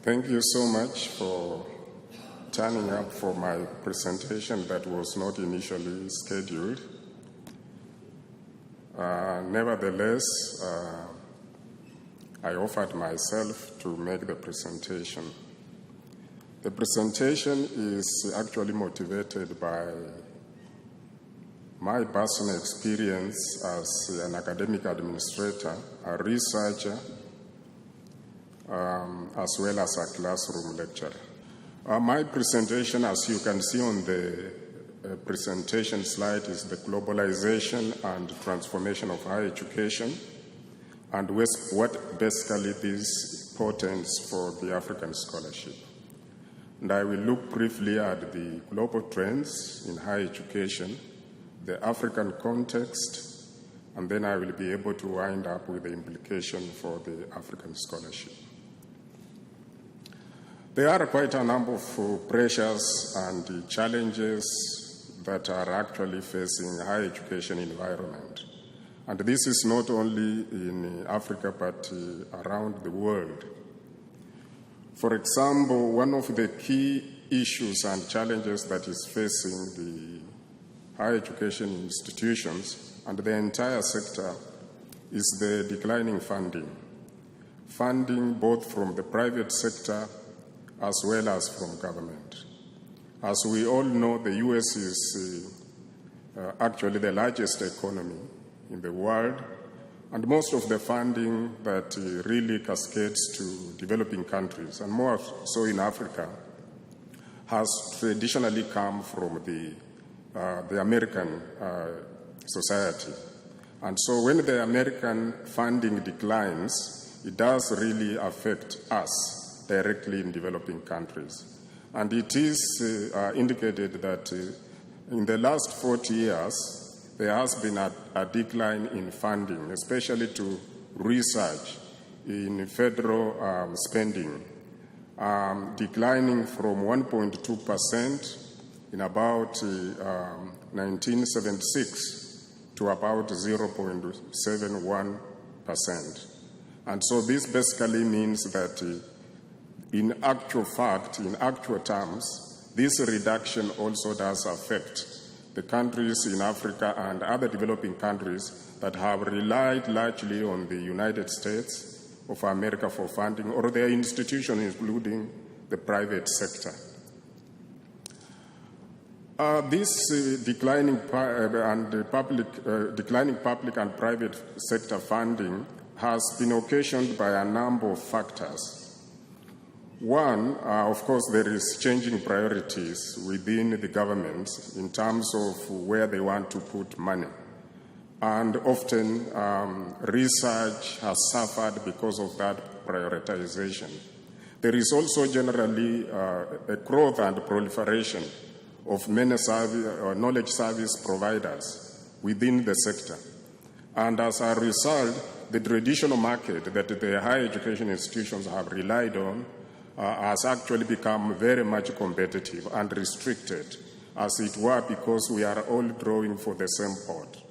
Thank you so much for turning up for my presentation that was not initially scheduled. Nevertheless, I offered myself to make the presentation. The presentation is actually motivated by my personal experience as an academic administrator, a researcher, as well as a classroom lecturer. My presentation, as you can see on the presentation slide, is the globalization and transformation of higher education and what basically this portends for the African scholarship. And I will look briefly at the global trends in higher education, the African context, and then I will be able to wind up with the implication for the African scholarship. There are quite a number of pressures and challenges that are actually facing higher education environment. And this is not only in Africa, but around the world. For example, one of the key issues and challenges that is facing the higher education institutions and the entire sector is the declining funding. Funding both from the private sector as well as from government. As we all know, the U.S. is actually the largest economy in the world, and most of the funding that really cascades to developing countries, and more so in Africa, has traditionally come from the American society. And so when the American funding declines, it does really affect us directly in developing countries. And it is indicated that in the last 40 years, there has been a decline in funding, especially to research in federal spending, declining from 1.2% in about 1976 to about 0.71%. And so this basically means that in actual fact, in actual terms, this reduction also does affect the countries in Africa and other developing countries that have relied largely on the United States of America for funding, or their institutions, including the private sector. This declining public and private sector funding has been occasioned by a number of factors. One, of course, there is changing priorities within the government in terms of where they want to put money. And often research has suffered because of that prioritization. There is also generally a growth and proliferation of many knowledge service providers within the sector. And as a result, the traditional market that the higher education institutions have relied on has actually become very much competitive and restricted, as it were, because we are all drawing for the same pot.